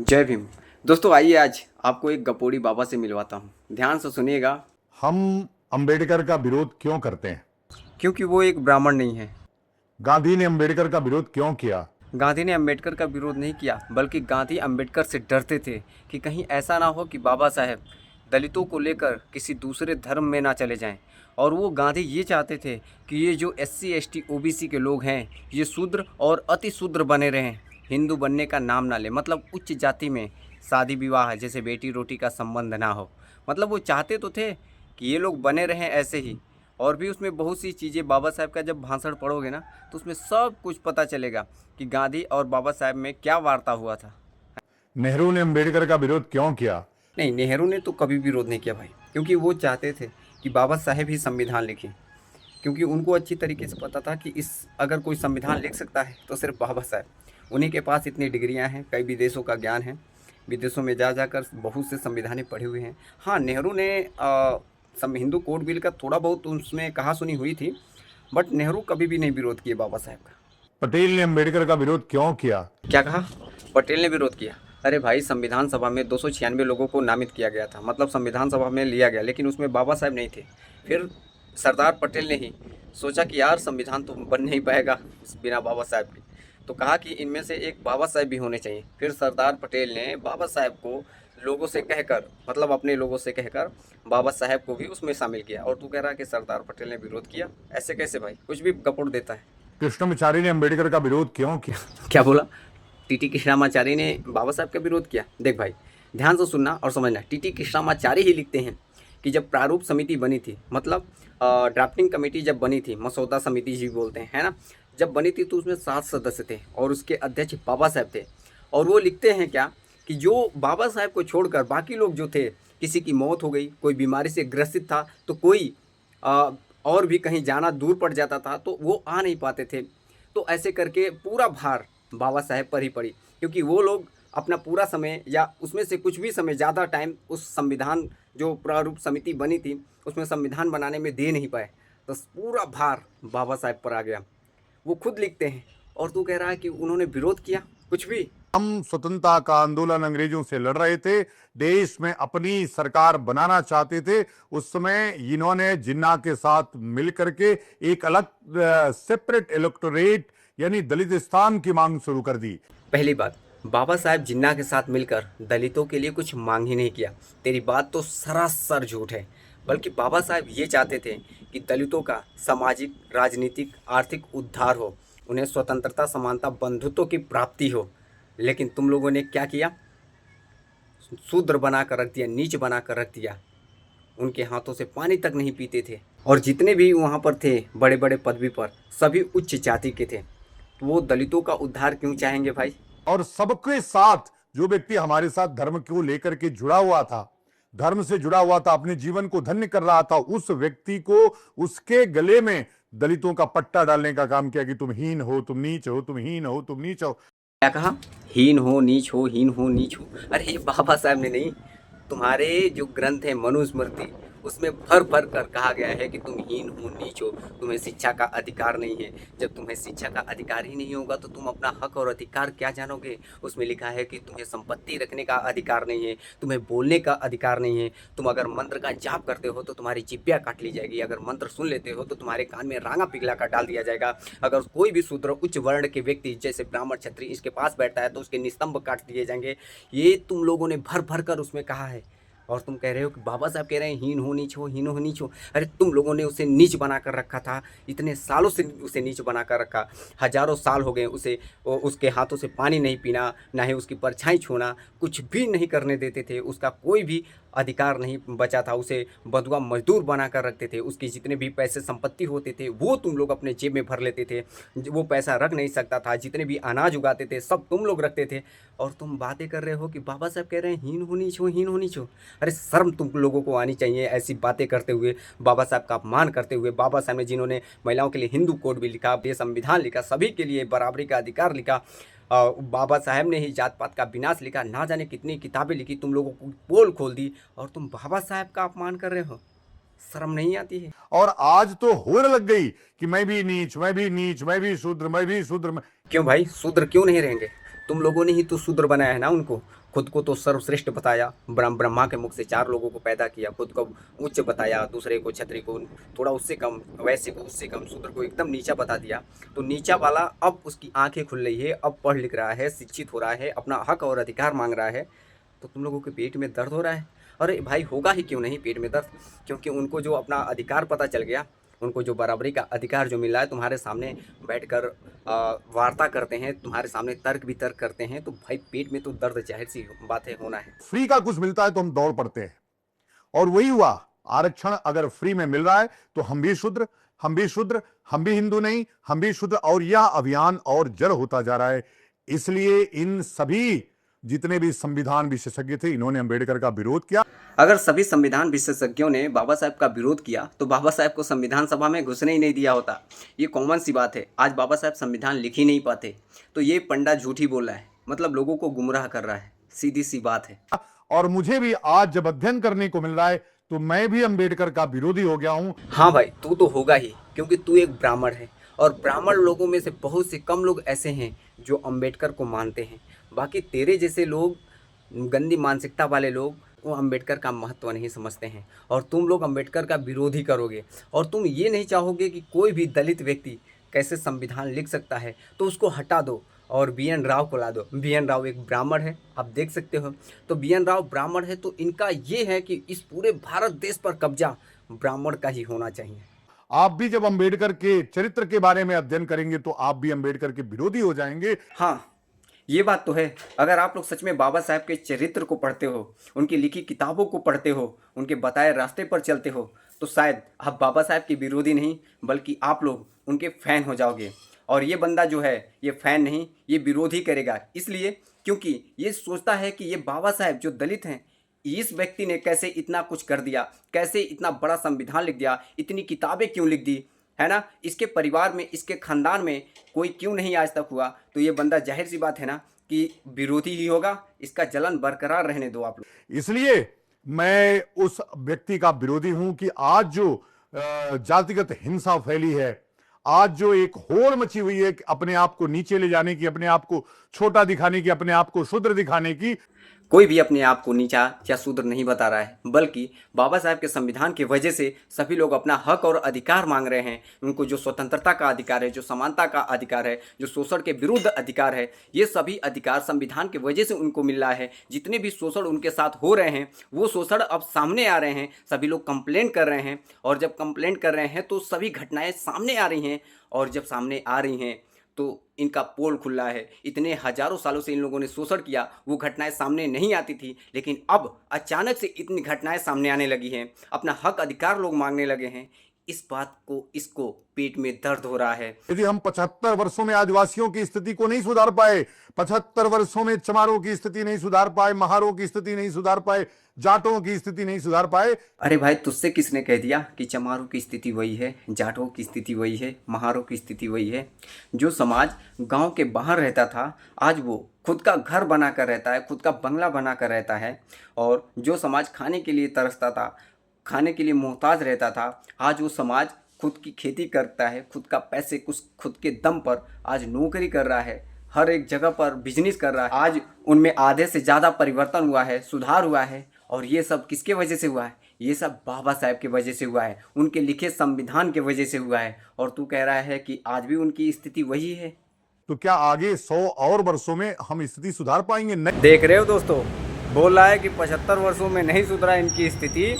जय भीम। दोस्तों आइए आज आपको एक गपोड़ी बाबा से मिलवाता हूँ। ध्यान से सुनिएगा। हम अंबेडकर का विरोध क्यों करते हैं? क्योंकि वो एक ब्राह्मण नहीं है। गांधी ने अंबेडकर का विरोध क्यों किया? गांधी ने अंबेडकर का विरोध नहीं किया, बल्कि गांधी अंबेडकर से डरते थे कि कहीं ऐसा ना हो कि बाबा साहेब दलितों को लेकर किसी दूसरे धर्म में ना चले जाएं। और वो गांधी ये चाहते थे कि ये जो SC ST OBC के लोग हैं ये शूद्र और अति शूद्र बने रहें, हिंदू बनने का नाम ना ले, मतलब उच्च जाति में शादी विवाह जैसे बेटी रोटी का संबंध ना हो। मतलब वो चाहते तो थे कि ये लोग बने रहें ऐसे ही। और भी उसमें बहुत सी चीज़ें, बाबा साहेब का जब भाषण पढ़ोगे ना तो उसमें सब कुछ पता चलेगा कि गांधी और बाबा साहेब में क्या वार्ता हुआ था। नेहरू ने अंबेडकर का विरोध क्यों किया? नहीं, नेहरू ने तो कभी विरोध नहीं किया भाई, क्योंकि वो चाहते थे कि बाबा साहेब ही संविधान लिखें। क्योंकि उनको अच्छी तरीके से पता था कि इस अगर कोई संविधान लिख सकता है तो सिर्फ बाबा साहेब। उन्हीं के पास इतनी डिग्रियां हैं, कई विदेशों का ज्ञान है, विदेशों में जा जाकर बहुत से संविधानें पढ़े हुए हैं। हाँ, नेहरू ने हिंदू कोड बिल का थोड़ा बहुत उसमें कहा सुनी हुई थी, बट नेहरू कभी भी नहीं विरोध किए बाबा साहेब का। पटेल ने अंबेडकर का विरोध क्यों किया? क्या कहा? पटेल ने विरोध किया? अरे भाई, संविधान सभा में 296 लोगों को नामित किया गया था, मतलब संविधान सभा में लिया गया, लेकिन उसमें बाबा साहेब नहीं थे। फिर सरदार पटेल ने ही सोचा कि यार संविधान तो बन नहीं पाएगा बिना बाबा साहेब के, तो कहा कि इनमें से एक बाबा साहेब भी होने चाहिए। फिर सरदार पटेल ने बाबा साहेब को लोगों से कहकर, मतलब अपने लोगों से कहकर, बाबा साहेब को भी उसमें शामिल किया। और तू कह रहा है कि सरदार पटेल ने विरोध किया? ऐसे कैसे भाई, कुछ भी गपुड़ देता है। कृष्णमाचारी ने अंबेडकर का विरोध क्यों किया? क्या बोला? टीटी कृष्णामाचारी ने बाबा साहब का विरोध किया? देख भाई, ध्यान से सुनना और समझना। टीटी कृष्णामाचारी ही लिखते हैं कि जब प्रारूप समिति बनी थी, मतलब ड्राफ्टिंग कमेटी जब बनी थी, मसौदा समिति जी बोलते हैं, है ना, जब बनी थी तो उसमें 7 सदस्य थे और उसके अध्यक्ष बाबा साहब थे। और वो लिखते हैं क्या कि जो बाबा साहब को छोड़कर बाकी लोग जो थे, किसी की मौत हो गई, कोई बीमारी से ग्रसित था, तो कोई अ, और भी कहीं जाना दूर पड़ जाता था तो वो आ नहीं पाते थे। तो ऐसे करके पूरा भार बाबा साहेब पर ही पड़ी, क्योंकि वो लोग अपना पूरा समय या उसमें से कुछ भी समय, ज़्यादा टाइम उस संविधान जो प्रारूप समिति बनी थी उसमें संविधान बनाने में दे नहीं पाए। तो पूरा भार बाबा साहेब पर आ गया। वो खुद लिखते हैं। और तू कह रहा है कि उन्होंने विरोध किया? कुछ भी। हम स्वतंत्रता का आंदोलन अंग्रेजों से लड़ रहे थे, देश में अपनी सरकार बनाना चाहते थे। उस समय इन्होंने जिन्ना के साथ मिलकर के एक अलग सेपरेट इलेक्टोरेट यानी दलित स्थान की मांग शुरू कर दी। पहली बात, बाबा साहेब जिन्ना के साथ मिलकर दलितों के लिए कुछ मांग ही नहीं किया। तेरी बात तो सरासर झूठ है। बल्कि बाबा साहेब ये चाहते थे कि दलितों का सामाजिक, राजनीतिक, आर्थिक उद्धार हो, उन्हें स्वतंत्रता, समानता, बंधुत्व की प्राप्ति हो। लेकिन तुम लोगों ने क्या किया? शूद्र बना कर रख दिया, नीच बना कर रख दिया। उनके हाथों से पानी तक नहीं पीते थे। और जितने भी वहाँ पर थे बड़े बड़े पदवी पर, सभी उच्च जाति के थे। तो वो दलितों का उद्धार क्यों चाहेंगे भाई? और सबके साथ जो व्यक्ति हमारे साथ धर्म को लेकर के जुड़ा हुआ था, धर्म से जुड़ा हुआ था, अपने जीवन को धन्य कर रहा था, उस व्यक्ति को उसके गले में दलितों का पट्टा डालने का काम किया कि तुम हीन हो, तुम नीच हो, तुम हीन हो, तुम नीच हो। क्या कहा? हीन हो, नीच हो, हीन हो, नीच हो? अरे ये बाबा साहब ने नहीं, तुम्हारे जो ग्रंथ है मनुस्मृति, उसमें भर भर कर कहा गया है कि तुम हीन हो, नीच हो, तुम्हें शिक्षा का अधिकार नहीं है। जब तुम्हें शिक्षा का अधिकार ही नहीं होगा तो तुम अपना हक और अधिकार क्या जानोगे? उसमें लिखा है कि तुम्हें संपत्ति रखने का अधिकार नहीं है, तुम्हें बोलने का अधिकार नहीं है। तुम अगर मंत्र का जाप करते हो तो तुम्हारी जिब्या काट ली जाएगी, अगर मंत्र सुन लेते हो तो तुम्हारे कान में रांगा पिघला कर डाल दिया जाएगा। अगर कोई भी शूद्र उच्च वर्ण के व्यक्ति जैसे ब्राह्मण, क्षत्रिय इसके पास बैठता है तो उसके निस्तंभ काट दिए जाएंगे। ये तुम लोगों ने भर भर कर उसमें कहा है। और तुम कह रहे हो कि बाबा साहब कह रहे हैं हीन हो, नीच हो, हीन हो, नीच हो। अरे तुम लोगों ने उसे नीच बना कर रखा था, इतने सालों से उसे नीच बना कर रखा। हजारों साल हो गए उसे, उसके हाथों से पानी नहीं पीना, ना ही उसकी परछाई छूना, कुछ भी नहीं करने देते थे। उसका कोई भी अधिकार नहीं बचा था। उसे बंधुआ मजदूर बना कर रखते थे। उसके जितने भी पैसे संपत्ति होते थे वो तुम लोग अपने जेब में भर लेते थे। वो पैसा रख नहीं सकता था। जितने भी अनाज उगाते थे सब तुम लोग रखते थे। और तुम बातें कर रहे हो कि बाबा साहब कह रहे हैं हीन हो, नीच हो, हीन हो, नीच हो। अरे शर्म तुम लोगों को आनी चाहिए ऐसी बातें करते हुए, बाबा साहब का अपमान करते हुए। बाबा साहब ने जिन्होंने महिलाओं के लिए हिंदू कोड भी लिखा, ये संविधान लिखा, सभी के लिए बराबरी का अधिकार लिखा, बाबा साहब ने ही जात पात का विनाश लिखा, ना जाने कितनी किताबें लिखी, तुम लोगों को पोल खोल दी, और तुम बाबा साहब का अपमान कर रहे हो? शर्म नहीं आती है? और आज तो होने लग गई कि मैं भी नीच, मैं भी नीच, मैं भी शूद्र, मैं भी शूद्र। क्यों भाई, शूद्र क्यों नहीं रहेंगे? तुम लोगों ने ही तो शूद्र बनाया है ना उनको। खुद को तो सर्वश्रेष्ठ बताया, ब्रह्मा के मुख से 4 लोगों को पैदा किया, खुद को उच्च बताया, दूसरे को क्षत्रिय को थोड़ा उससे कम, वैश्य को उससे कम, शूद्र को एकदम नीचा बता दिया। तो नीचा वाला अब उसकी आंखें खुल रही है, अब पढ़ लिख रहा है, शिक्षित हो रहा है, अपना हक और अधिकार मांग रहा है। तो तुम लोगों के पेट में दर्द हो रहा है। अरे भाई होगा ही क्यों नहीं पेट में दर्द, क्योंकि उनको जो अपना अधिकार पता चल गया, उनको जो बराबरी का अधिकार जो मिला है, तुम्हारे सामने बैठकर वार्ता करते हैं, तुम्हारे सामने तर्क वितर्क करते हैं, तो भाई पेट में तो दर्द जाहिर सी बात है होना है। फ्री का कुछ मिलता है तो हम दौड़ पड़ते हैं, और वही हुआ। आरक्षण अगर फ्री में मिल रहा है तो हम भी शुद्र, हम भी शुद्र, हम भी हिंदू नहीं, हम भी शुद्र, और यह अभियान और जड़ होता जा रहा है। इसलिए इन सभी जितने भी संविधान विशेषज्ञ थे, इन्होंने अंबेडकर का विरोध किया। अगर सभी संविधान विशेषज्ञों ने बाबा साहब का विरोध किया तो बाबा साहब को संविधान सभा में घुसने ही नहीं दिया होता। ये कॉमन सी बात है। आज बाबा साहब संविधान लिख ही नहीं पाते, तो ये पंडा झूठी बोल रहा है, मतलब लोगों को गुमराह कर रहा है, सीधी सी बात है। और मुझे भी आज जब अध्ययन करने को मिल रहा है तो मैं भी अंबेडकर का विरोधी हो गया हूं। हाँ भाई, तू तो होगा ही, क्योंकि तू एक ब्राह्मण है, और ब्राह्मण लोगों में से बहुत से कम लोग ऐसे हैं जो अंबेडकर को मानते हैं। बाकी तेरे जैसे लोग, गंदी मानसिकता वाले लोग, वो अंबेडकर का महत्व नहीं समझते हैं, और तुम लोग अंबेडकर का विरोधी करोगे, और तुम ये नहीं चाहोगे कि कोई भी दलित व्यक्ति कैसे संविधान लिख सकता है, तो उसको हटा दो और BN राव को ला दो। BN राव एक ब्राह्मण है, आप देख सकते हो। तो BN राव ब्राह्मण है, तो इनका ये है कि इस पूरे भारत देश पर कब्जा ब्राह्मण का ही होना चाहिए। आप भी जब अंबेडकर के चरित्र के बारे में अध्ययन करेंगे तो आप भी अंबेडकर के विरोधी हो जाएंगे। हाँ, ये बात तो है। अगर आप लोग सच में बाबा साहब के चरित्र को पढ़ते हो, उनकी लिखी किताबों को पढ़ते हो, उनके बताए रास्ते पर चलते हो, तो शायद आप बाबा साहब के विरोधी नहीं, बल्कि आप लोग उनके फैन हो जाओगे। और ये बंदा जो है, ये फैन नहीं, ये विरोधी करेगा, इसलिए क्योंकि ये सोचता है कि ये बाबा साहब जो दलित हैं, इस व्यक्ति ने कैसे इतना कुछ कर दिया, कैसे इतना बड़ा संविधान लिख दिया, इतनी किताबें क्यों लिख दी, है ना। इसके परिवार में, इसके खानदान में कोई क्यों नहीं आज तक हुआ। तो ये बंदा जाहिर सी बात है ना कि विरोधी ही होगा। इसका जलन बरकरार रहने दो आप लोग। इसलिए मैं उस व्यक्ति का विरोधी हूं कि आज जो जातिगत हिंसा फैली है, आज जो एक होड़ मची हुई है अपने आप को नीचे ले जाने की, अपने आप को छोटा दिखाने की, अपने आप को शूद्र दिखाने की, कोई भी अपने आप को नीचा या शूद्र नहीं बता रहा है, बल्कि बाबा साहब के संविधान की वजह से सभी लोग अपना हक और अधिकार मांग रहे हैं। उनको जो स्वतंत्रता का अधिकार है, जो समानता का अधिकार है, जो शोषण के विरुद्ध अधिकार है, ये सभी अधिकार संविधान की वजह से उनको मिल रहा है। जितने भी शोषण उनके साथ हो रहे हैं, वो शोषण अब सामने आ रहे हैं। सभी लोग कंप्लेंट कर रहे हैं, और जब कंप्लेंट कर रहे हैं तो सभी घटनाएं सामने आ रही हैं, और जब सामने आ रही हैं तो इनका पोल खुला है। इतने हजारों सालों से इन लोगों ने शोषण किया, वो घटनाएं सामने नहीं आती थी, लेकिन अब अचानक से इतनी घटनाएं सामने आने लगी हैं, अपना हक अधिकार लोग मांगने लगे हैं। इस बात को, इसको पेट में दर्द हो रहा है। यदि हम 75 वर्षों में आदिवासियों की स्थिति को नहीं सुधार पाए, 75 वर्षों में चमारों की स्थिति नहीं सुधार पाए, महारों की स्थिति नहीं सुधार पाए, जाटों की स्थिति नहीं सुधार पाए। अरे भाई, तुझसे किसने कह दिया कि चमारों की स्थिति वही है, जाटों की स्थिति वही है, महारों की स्थिति वही है। जो समाज गांव के बाहर रहता था, आज वो खुद का घर बनाकर रहता है, खुद का बंगला बनाकर रहता है। और जो समाज खाने के लिए तरसता था, खाने के लिए मोहताज रहता था, आज वो समाज खुद की खेती करता है, खुद का पैसे कुछ खुद के दम पर आज नौकरी कर रहा है, हर एक जगह पर बिजनेस कर रहा है। आज उनमें आधे से ज़्यादा परिवर्तन हुआ है, सुधार हुआ है। और ये सब किसके वजह से हुआ है? ये सब बाबा साहब की वजह से हुआ है, उनके लिखे संविधान की वजह से हुआ है। और तू कह रहा है कि आज भी उनकी स्थिति वही है। तो क्या आगे 100 और वर्षों में हम स्थिति सुधार पाएंगे? नहीं। देख रहे हो दोस्तों, बोल रहा है कि 75 वर्षों में नहीं सुधरा इनकी स्थिति,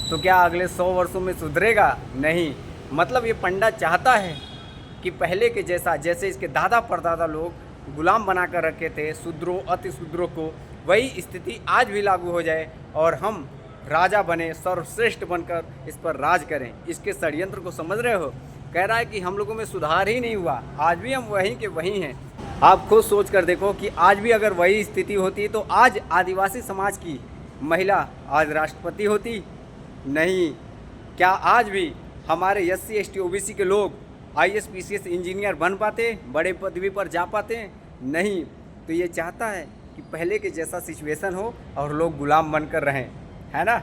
तो क्या अगले 100 वर्षों में सुधरेगा? नहीं। मतलब ये पंडा चाहता है कि पहले के जैसा, जैसे इसके दादा परदादा लोग गुलाम बना कर रखे थे शूद्रों, अति शूद्रों को, वही स्थिति आज भी लागू हो जाए और हम राजा बने, सर्वश्रेष्ठ बनकर इस पर राज करें। इसके षड्यंत्र को समझ रहे हो? कह रहा है कि हम लोगों में सुधार ही नहीं हुआ, आज भी हम वहीं के वहीं हैं। आप खुद सोच कर देखो कि आज भी अगर वही स्थिति होती तो आज आदिवासी समाज की महिला आज राष्ट्रपति होती? नहीं। क्या आज भी हमारे SC ST OBC के लोग IAS PCS इंजीनियर बन पाते, बड़े पदवी पर जा पाते? नहीं। तो ये चाहता है कि पहले के जैसा सिचुएशन हो और लोग गुलाम बनकर रहें, है ना।